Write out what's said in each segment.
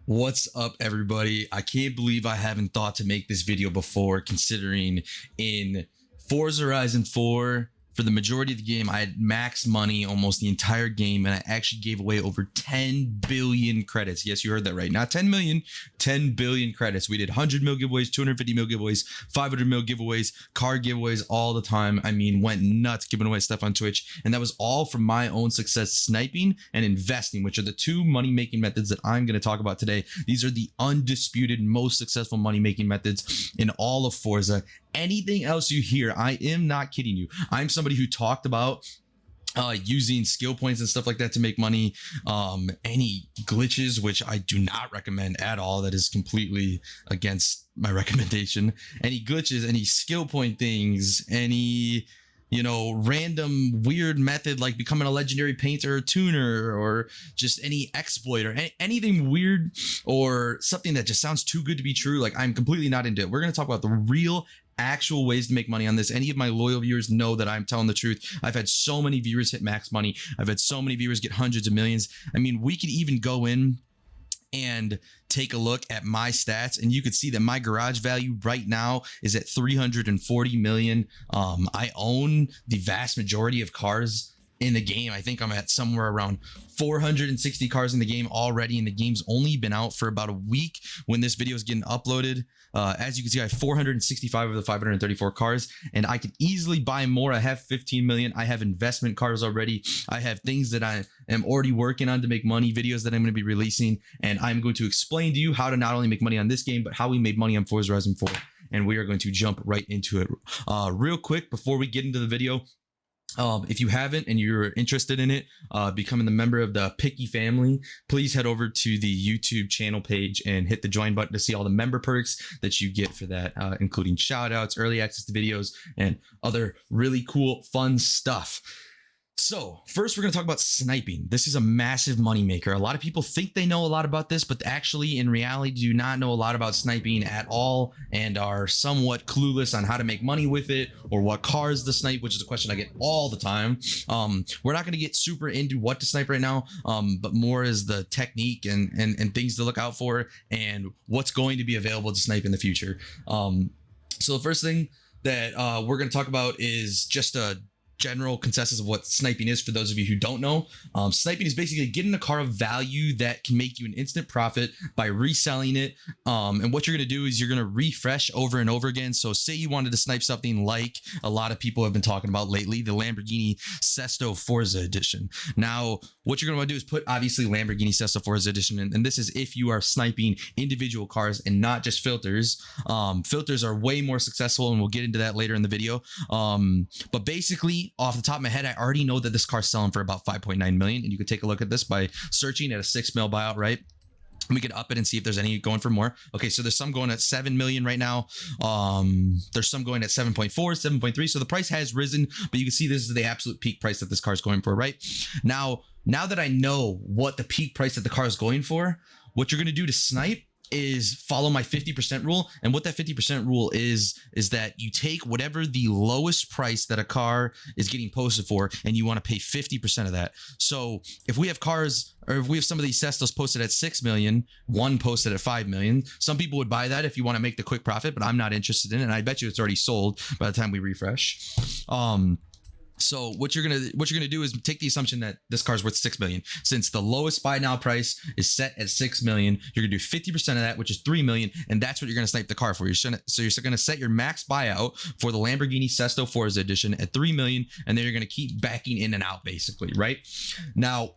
What's up, everybody? I can't believe I haven't thought to make this video before, considering in Forza Horizon 4, for the majority of the game, I had max money almost the entire game, and I actually gave away over 10 billion credits. Yes, you heard that right. Not 10 million, 10 billion credits. We did 100 mil giveaways, 250 mil giveaways, 500 mil giveaways, car giveaways all the time. I mean, went nuts giving away stuff on Twitch, and that was all from my own success sniping and investing, which are the two money-making methods that I'm going to talk about today. These are the undisputed most successful money-making methods in all of Forza. Anything else you hear, I am not kidding you. I'm somebody who talked about using skill points and stuff like that to make money. Any glitches, which I do not recommend at all. That is completely against my recommendation. Any glitches, any skill point things, any random weird method like becoming a legendary painter or tuner, or just any exploit or anything weird or something that just sounds too good to be true. Like, I'm completely not into it. We're going to talk about the real actual ways to make money on this. Any of my loyal viewers know that I'm telling the truth. I've had so many viewers hit max money. I've had so many viewers get hundreds of millions. I mean, we could even go in and take a look at my stats, and you could see that my garage value right now is at 340 million. I own the vast majority of cars in the game. I think I'm at somewhere around 460 cars in the game already, and the game's only been out for about a week when this video is getting uploaded. As you can see, I have 465 of the 534 cars, and I could easily buy more. I have 15 million. I have investment cars already. I have things that I am already working on to make money, videos that I'm going to be releasing, and I'm going to explain to you how to not only make money on this game, but how we made money on Forza Horizon 4. And we are going to jump right into it. Real quick, before we get into the video, if you haven't and you're interested in it, becoming a member of the Pikckyy family, please head over to the YouTube channel page and hit the join button to see all the member perks that you get for that, including shout outs, early access to videos, and other really cool, fun stuff. So first, we're going to talk about sniping. This is a massive moneymaker. A lot of people think they know a lot about this, but actually in reality do not know a lot about sniping at all and are somewhat clueless on how to make money with it or what cars to snipe, which is a question I get all the time. We're not going to get super into what to snipe right now, but more is the technique and things to look out for and what's going to be available to snipe in the future. So the first thing that we're going to talk about is just a general consensus of what sniping is for those of you who don't know. Sniping is basically getting a car of value that can make you an instant profit by reselling it. And what you're going to do is you're going to refresh over and over again. So say you wanted to snipe something like a lot of people have been talking about lately, the Lamborghini Sesto Forza edition. Now, what you're going to want to do is put obviously Lamborghini Sesto Forza edition in, and this is if you are sniping individual cars and not just filters. Filters are way more successful, and we'll get into that later in the video. But basically, off the top of my head, I already know that this car's selling for about 5.9 million, and you can take a look at this by searching at a 6 mil buyout, right? We can up it and see if there's any going for more. Okay, so there's some going at 7 million right now. There's some going at 7.4, 7.3. So the price has risen, but you can see this is the absolute peak price that this car is going for, right? Now that I know what the peak price that the car is going for, what you're going to do to snipe is follow my 50% rule. And what that 50% rule is that you take whatever the lowest price that a car is getting posted for, and you want to pay 50% of that. So if we have cars, or if we have some of these Sestos posted at 6 million, one posted at 5 million, some people would buy that if you want to make the quick profit, but I'm not interested in it. And I bet you it's already sold by the time we refresh. So what you're gonna do is take the assumption that this car's worth 6 million. Since the lowest buy now price is set at 6 million, you're gonna do 50% of that, which is 3 million, and that's what you're gonna snipe the car for. So you're gonna set your max buyout for the Lamborghini Sesto Forza edition at 3 million, and then you're gonna keep backing in and out, basically, right? Now,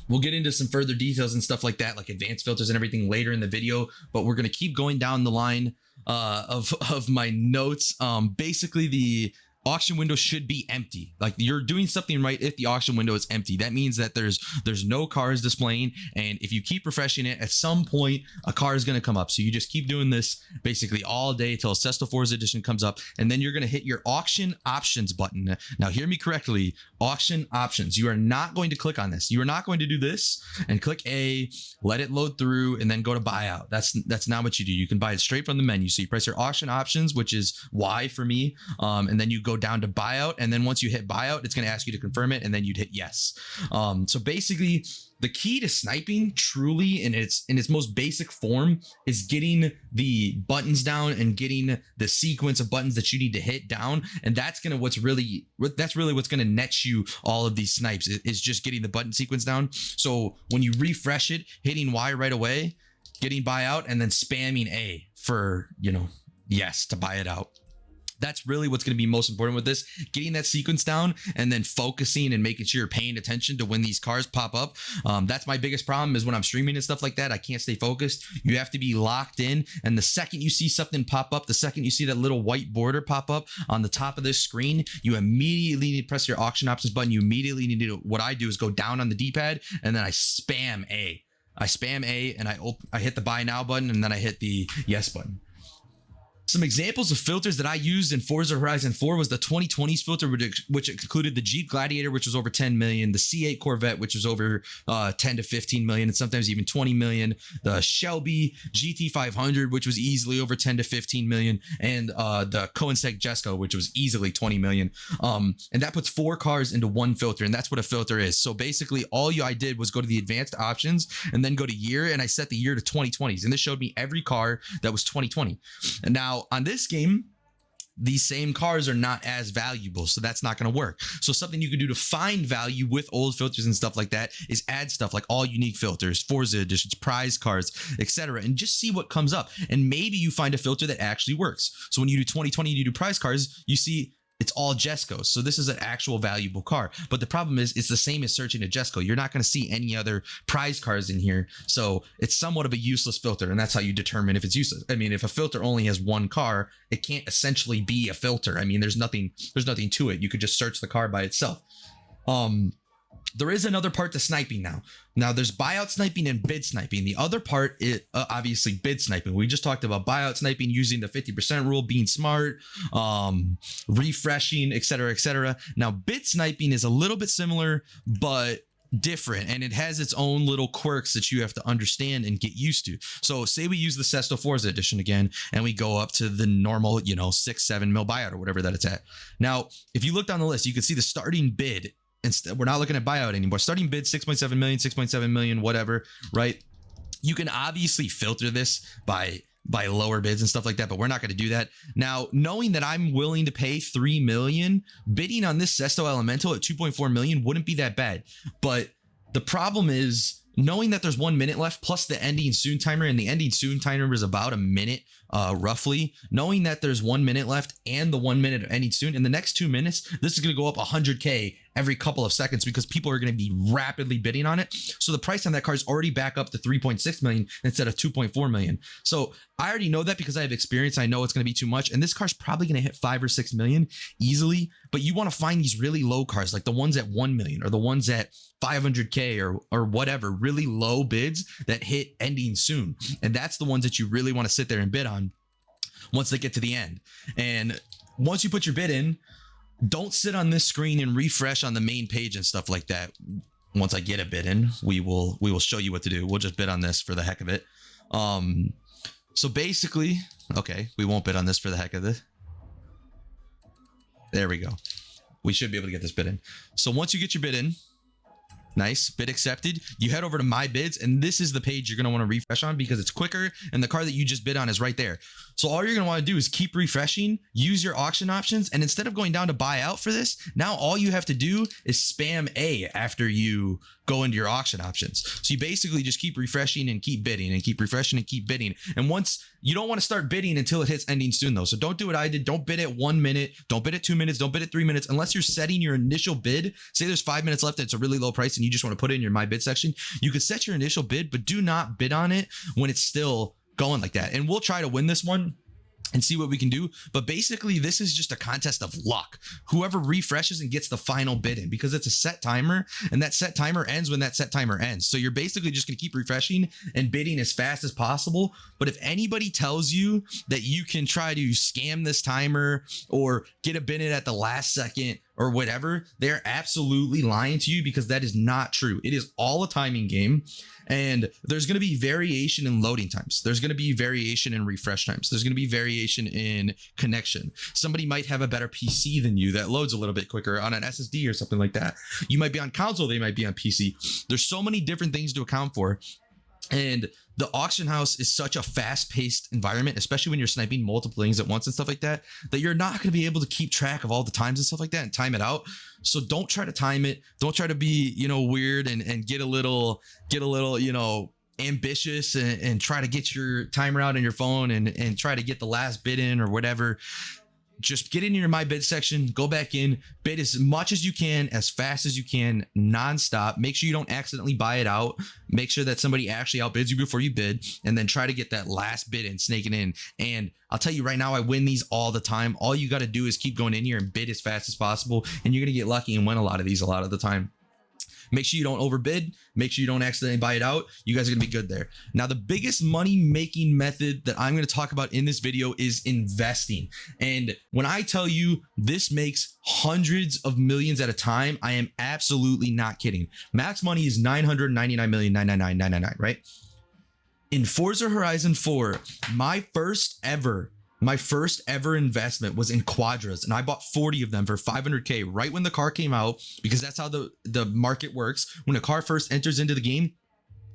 we'll get into some further details and stuff like that, like advanced filters and everything later in the video, but we're gonna keep going down the line of my notes. Basically, the auction window should be empty. Like, you're doing something right if the auction window is empty. That means that there's no cars displaying, and if you keep refreshing it, at some point a car is going to come up. So you just keep doing this basically all day till Sesto Forza edition comes up, and then you're going to hit your auction options button. Now hear me correctly, auction options. You are not going to click on this. You are not going to do this and click A, let it load through, and then go to buyout. That's not what you do. You can buy it straight from the menu. So you press your auction options, which is Y for me, and then you go go down to buyout. And then once you hit buyout, it's going to ask you to confirm it. And then you'd hit yes. So basically the key to sniping truly in its most basic form is getting the buttons down and getting the sequence of buttons that you need to hit down. And that's really what's going to net you all of these snipes is just getting the button sequence down. So when you refresh it, hitting Y right away, getting buyout, and then spamming A for, yes, to buy it out. That's really what's going to be most important with this, getting that sequence down and then focusing and making sure you're paying attention to when these cars pop up. That's my biggest problem is when I'm streaming and stuff like that, I can't stay focused. You have to be locked in. And the second you see something pop up, the second you see that little white border pop up on the top of this screen, you immediately need to press your auction options button. You immediately need to, what I do is go down on the D-pad and then I spam A. And I hit the buy now button and then I hit the yes button. Some examples of filters that I used in Forza Horizon 4 was the 2020s filter, which included the Jeep Gladiator, which was over 10 million, the C8 Corvette, which was over 10 to 15 million, and sometimes even 20 million, the Shelby GT500, which was easily over 10 to 15 million, and the Koenigsegg Jesko, which was easily 20 million. And that puts 4 cars into one filter, and that's what a filter is. So basically, I did was go to the advanced options and then go to year, and I set the year to 2020s, and this showed me every car that was 2020. And now on this game, these same cars are not as valuable, so that's not going to work. So something you can do to find value with old filters and stuff like that is add stuff like all unique filters, Forza editions, prize cards, etc., and just see what comes up. And maybe you find a filter that actually works. So when you do 2020 and you do prize cars, you see it's all Jeskos. So this is an actual valuable car. But the problem is it's the same as searching a Jesko. You're not going to see any other prize cars in here. So it's somewhat of a useless filter. And that's how you determine if it's useless. I mean, if a filter only has one car, it can't essentially be a filter. I mean, there's nothing to it. You could just search the car by itself. There is another part to sniping now. Now there's buyout sniping and bid sniping. The other part is obviously bid sniping. We just talked about buyout sniping using the 50% rule, being smart, refreshing, etc., etc. Now bid sniping is a little bit similar, but different, and it has its own little quirks that you have to understand and get used to. So say we use the Sesto Forza edition again, and we go up to the normal, 6-7 mil buyout or whatever that it's at. Now, if you look down the list, you can see the starting bid. Instead, we're not looking at buyout anymore. Starting bid 6.7 million, 6.7 million, whatever, right? You can obviously filter this by lower bids and stuff like that, but we're not going to do that. Now, knowing that I'm willing to pay 3 million, bidding on this Sesto Elemental at 2.4 million wouldn't be that bad. But the problem is knowing that there's 1 minute left plus the ending soon timer, and the ending soon timer is about a minute roughly. Knowing that there's 1 minute left and the 1 minute of ending soon, in the next 2 minutes, this is going to go up 100K every couple of seconds because people are going to be rapidly bidding on it. So the price on that car is already back up to 3.6 million instead of 2.4 million. So I already know that because I have experience. I know it's going to be too much. And this car's probably going to hit 5 or 6 million easily. But you want to find these really low cars, like the ones at 1 million or the ones at 500K or whatever, really low bids that hit ending soon. And that's the ones that you really want to sit there and bid on once they get to the end. And once you put your bid in, don't sit on this screen and refresh on the main page and stuff like that. Once I get a bid in, we will show you what to do. We'll just bid on this for the heck of it. So basically, okay, we won't bid on this for the heck of it. There we go. We should be able to get this bid in. So once you get your bid in, nice, bid accepted, you head over to my bids, and this is the page you're going to want to refresh on because it's quicker and the car that you just bid on is right there. So all you're going to want to do is keep refreshing, use your auction options, and instead of going down to buy out for this, now all you have to do is spam A after you go into your auction options. So you basically just keep refreshing and keep bidding and keep refreshing and keep bidding. And once you don't want to start bidding until it hits ending soon though. So don't do what I did. Don't bid at 1 minute. Don't bid at 2 minutes. Don't bid at 3 minutes unless you're setting your initial bid. Say there's 5 minutes left and it's a really low price and you just want to put it in your my bid section. You could set your initial bid, but do not bid on it when it's still going like that. And we'll try to win this one and see what we can do. But basically, this is just a contest of luck. Whoever refreshes and gets the final bid in, because it's a set timer, and that set timer ends when that set timer ends. So you're basically just going to keep refreshing and bidding as fast as possible. But if anybody tells you that you can try to scam this timer or get a bid in at the last second or whatever, they're absolutely lying to you, because that is not true. It is all a timing game. And there's going to be variation in loading times. There's going to be variation in refresh times. There's going to be variation in connection. Somebody might have a better PC than you that loads a little bit quicker on an SSD or something like that. You might be on console, they might be on PC. There's so many different things to account for. And the auction house is such a fast-paced environment, especially when you're sniping multiple things at once and stuff like that, that you're not going to be able to keep track of all the times and stuff like that and time it out. So don't try to time it. Don't try to be, weird and get a little, ambitious and try to get your timer out on your phone and try to get the last bid in or whatever. Just get into your my bid section, go back in, bid as much as you can, as fast as you can, nonstop. Make sure you don't accidentally buy it out. Make sure that somebody actually outbids you before you bid, and then try to get that last bid in, snake it in. And I'll tell you right now, I win these all the time. All you got to do is keep going in here and bid as fast as possible, and you're going to get lucky and win a lot of these a lot of the time. Make sure you don't overbid. Make sure you don't accidentally buy it out. You guys are going to be good there. Now, the biggest money making method that I'm going to talk about in this video is investing. And when I tell you this makes hundreds of millions at a time, I am absolutely not kidding. Max money is 999,999,999, right? In Forza Horizon 4, my first ever investment was in quadras, and I bought 40 of them for 500K right when the car came out, because that's how the market works. When a car first enters into the game,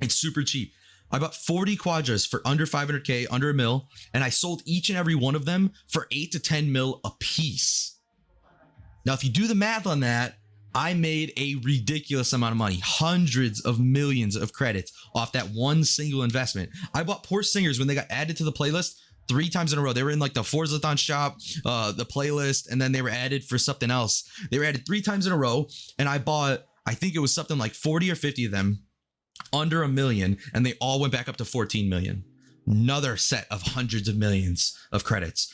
it's super cheap. I bought 40 quadras for under 500K, under $1 million, and I sold each and every one of them for 8 to 10 mil a piece. Now, if you do the math on that, I made a ridiculous amount of money, hundreds of millions of credits off that one single investment. I bought Porsche Singers when they got added to the playlist 3 times in a row. They were in like the Forzathon shop, the playlist, and then they were added for something else. They were added 3 times in a row, and I bought, I think it was something like 40 or 50 of them under $1 million, and they all went back up to 14 million. Another set of hundreds of millions of credits.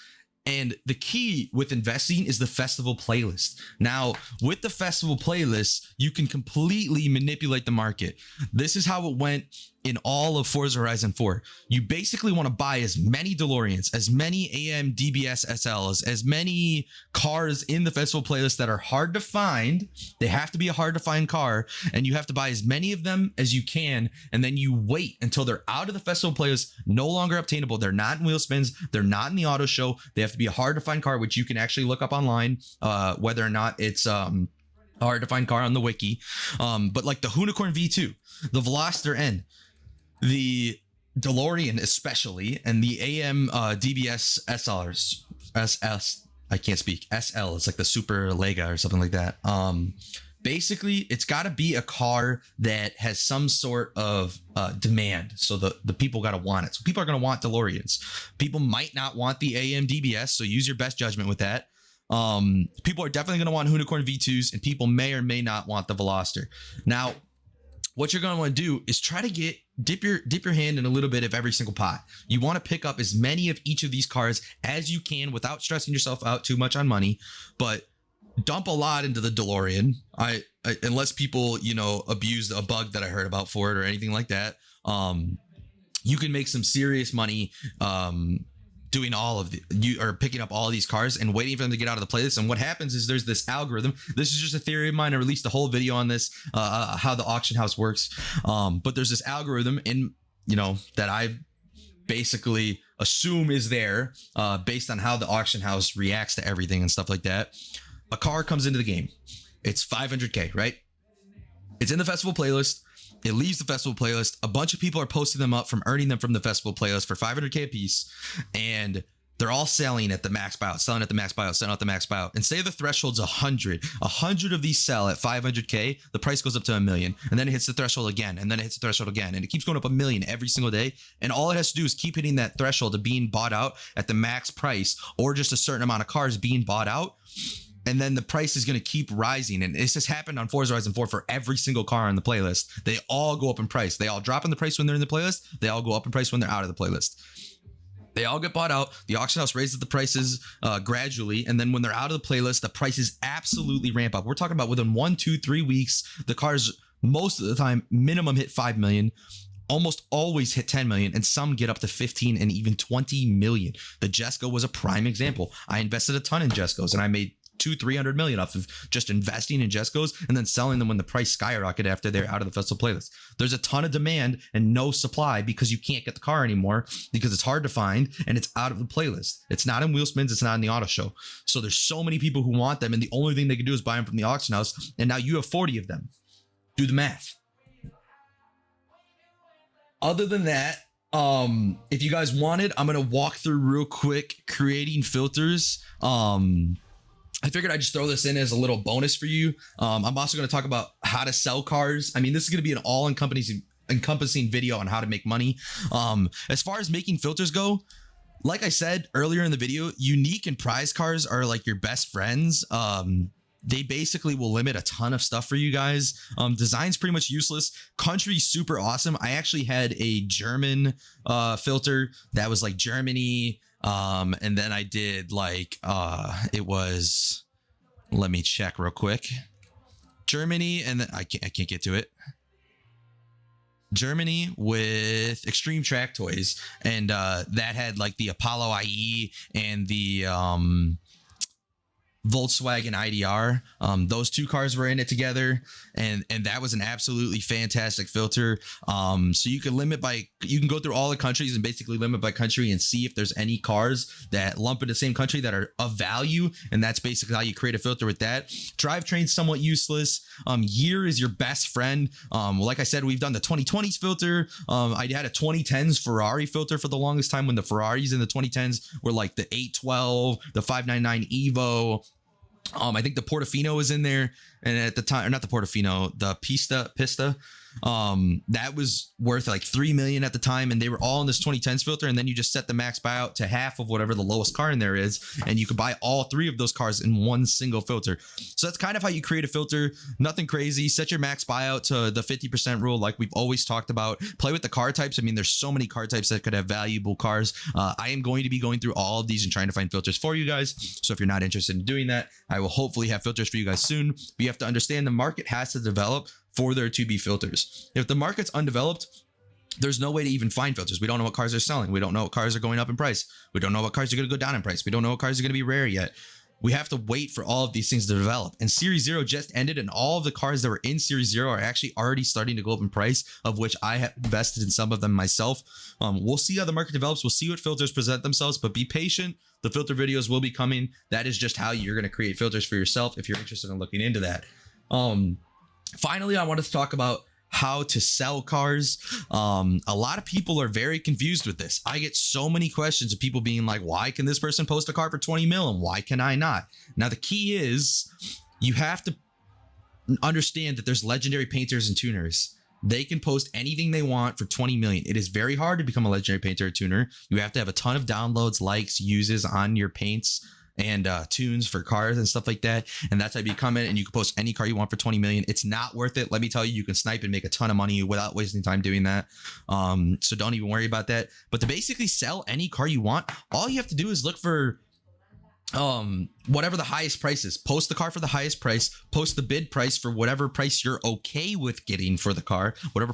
And the key with investing is the festival playlist. Now, with the festival playlist, you can completely manipulate the market. This is how it went in all of Forza Horizon 4. You basically want to buy as many DeLoreans, as many AM DBS SLs, as many cars in the festival playlist that are hard to find. They have to be a hard to find car, and you have to buy as many of them as you can, and then you wait until they're out of the festival playlist, no longer obtainable. They're not in wheel spins. They're not in the auto show. They have to be a hard to find car, which you can actually look up online, whether or not it's a hard to find car on the wiki. But like the Unicorn V2, the Veloster N, the DeLorean especially, and the AM DBS SLs, SS, I can't speak, SL, it's like the Super Lega or something like that. Basically, it's got to be a car that has some sort of demand. So the people got to want it. So people are going to want DeLoreans. People might not want the AM DBS, so use your best judgment with that. People are definitely going to want Unicorn V2s, and people may or may not want the Veloster. Now, what you're going to want to do is try to dip your hand in a little bit of every single pot. You want to pick up as many of each of these cars as you can without stressing yourself out too much on money, but dump a lot into the DeLorean. Unless people, abuse a bug that I heard about for it or anything like that. You can make some serious money doing all of picking up all of these cars and waiting for them to get out of the playlist. And what happens is there's this algorithm. This is just a theory of mine. I released a whole video on this, how the auction house works. But there's this algorithm that I basically assume is there based on how the auction house reacts to everything and stuff like that. A car comes into the game. It's 500K, right? It's in the festival playlist. It leaves the festival playlist. A bunch of people are posting them up from earning them from the festival playlist for 500K a piece. And they're all selling at the max buyout, selling at the max buyout, selling at the max buyout. And say the threshold's 100. 100 of these sell at 500K. The price goes up to $1 million. And then it hits the threshold again. And then it hits the threshold again. And it keeps going up $1 million every single day. And all it has to do is keep hitting that threshold of being bought out at the max price, or just a certain amount of cars being bought out. And then the price is going to keep rising. And this has happened on Forza Horizon 4 for every single car on the playlist. They all go up in price. They all drop in the price when they're in the playlist. They all go up in price when they're out of the playlist. They all get bought out. The auction house raises the prices gradually. And then when they're out of the playlist, the prices absolutely ramp up. We're talking about within 1, 2, 3 weeks, the cars most of the time minimum hit 5 million. Almost always hit 10 million, and some get up to 15 and even 20 million. The Jesco was a prime example. I invested a ton in Jescos, and I made 200-300 million off of just investing in Jescos and then selling them when the price skyrocket after they're out of the festival playlist. There's a ton of demand and no supply because you can't get the car anymore because it's hard to find and it's out of the playlist. It's not in wheel spins, it's not in the auto show. So there's so many people who want them, and the only thing they can do is buy them from the auction house, and now you have 40 of them. Do the math. Other than that, if you guys wanted, I'm gonna walk through real quick creating filters. I figured I'd just throw this in as a little bonus for you. I'm also going to talk about how to sell cars. I mean, this is going to be an all-encompassing video on how to make money. As far as making filters go, like I said earlier in the video, unique and prize cars are like your best friends. They basically will limit a ton of stuff for you guys. Design's pretty much useless. Country's super awesome. I actually had a German filter that was like Germany. And then I did like, it was, let me check real quick. Germany, and then I can't get to it. Germany with Extreme Track Toys. And, that had like the Apollo IE and the, Volkswagen IDR. Those two cars were in it together, and that was an absolutely fantastic filter. So you can go through all the countries and basically limit by country and see if there's any cars that lump in the same country that are of value, and that's basically how you create a filter with that. Drivetrain's somewhat useless. Year is your best friend. Like I said, we've done the 2020s filter. I had a 2010s Ferrari filter for the longest time when the Ferraris in the 2010s were like the 812, the 599 Evo. I think the Portofino was in there, and at the time, or not the Portofino, the Pista, that was worth like 3 million at the time, and they were all in this 2010s filter. And then you just set the max buyout to half of whatever the lowest car in there is, and you could buy all 3 of those cars in one single filter. So that's kind of how you create a filter. Nothing crazy. Set your max buyout to the 50% rule, like we've always talked about. Play with the car types. I mean, there's so many car types that could have valuable cars. I am going to be going through all of these and trying to find filters for you guys. So if you're not interested in doing that, I will hopefully have filters for you guys soon. But you have to understand the market has to develop for there to be filters. If the market's undeveloped, there's no way to even find filters. We don't know what cars are selling. We don't know what cars are going up in price. We don't know what cars are going to go down in price. We don't know what cars are going to be rare yet. We have to wait for all of these things to develop. And Series 0 just ended, and all of the cars that were in Series 0 are actually already starting to go up in price, of which I have invested in some of them myself. We'll see how the market develops. We'll see what filters present themselves, but be patient. The filter videos will be coming. That is just how you're going to create filters for yourself if you're interested in looking into that. Finally, I wanted to talk about how to sell cars. A lot of people are very confused with this. I get so many questions of people being like, why can this person post a car for 20 mil and why can I not? Now, the key is you have to understand that there's legendary painters and tuners. They can post anything they want for 20 million. It is very hard to become a legendary painter or tuner. You have to have a ton of downloads, likes, uses on your paints and tunes for cars and stuff like that. And that's how you become it. And you can post any car you want for 20 million. It's not worth it. Let me tell you, you can snipe and make a ton of money without wasting time doing that. So don't even worry about that. But to basically sell any car you want, all you have to do is look for whatever the highest price is. Post the car for the highest price, post the bid price for whatever price you're okay with getting for the car, whatever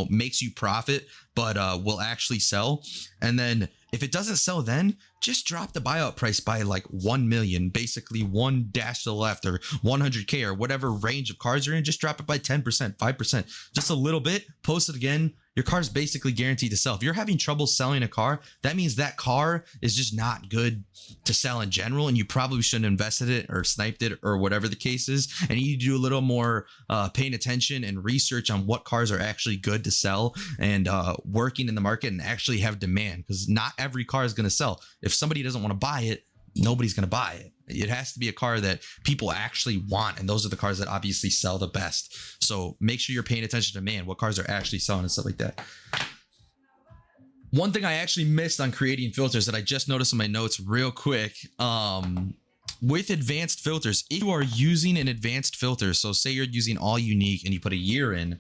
makes you profit but will actually sell. And then if it doesn't sell, then just drop the buyout price by like 1 million, basically one dash to the left, or 100K, or whatever range of cars you're in. Just drop it by 10%, 5%, just a little bit, post it again. Your car is basically guaranteed to sell. If you're having trouble selling a car, that means that car is just not good to sell in general, and you probably shouldn't have invested it or sniped it or whatever the case is. And you need to do a little more paying attention and research on what cars are actually good to sell and working in the market and actually have demand, because not every car is going to sell. If somebody doesn't want to buy it, nobody's going to buy it. It has to be a car that people actually want, and those are the cars that obviously sell the best. So make sure you're paying attention to demand, what cars are actually selling and stuff like that. One thing I actually missed on creating filters that I just noticed in my notes real quick, with advanced filters, if you are using an advanced filter, so say you're using all unique and you put a year in,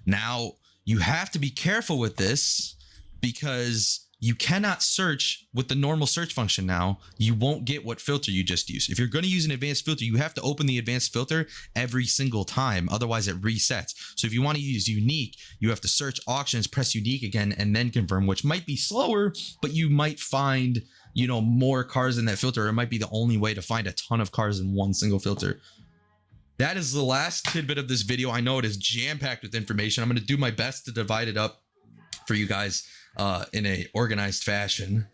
now you have to be careful with this, because you cannot search with the normal search function now. You won't get what filter you just used. If you're going to use an advanced filter, you have to open the advanced filter every single time. Otherwise, it resets. So if you want to use unique, you have to search auctions, press unique again, and then confirm, which might be slower, but you might find, you know, more cars in that filter. It might be the only way to find a ton of cars in one single filter. That is the last tidbit of this video. I know it is jam-packed with information. I'm going to do my best to divide it up for you guys in a organized fashion.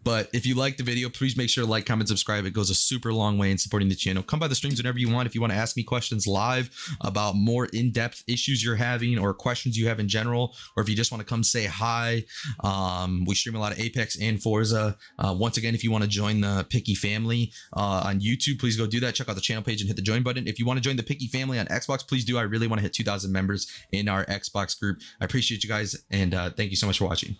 But if you like the video, please make sure to like, comment, subscribe. It goes a super long way in supporting the channel. Come by the streams whenever you want. If you want to ask me questions live about more in-depth issues you're having or questions you have in general, or if you just want to come say hi, we stream a lot of Apex and Forza. Once again, if you want to join the Pikckyy family on YouTube, please go do that. Check out the channel page and hit the join button. If you want to join the Pikckyy family on Xbox, please do. I really want to hit 2,000 members in our Xbox group. I appreciate you guys, and thank you so much for watching.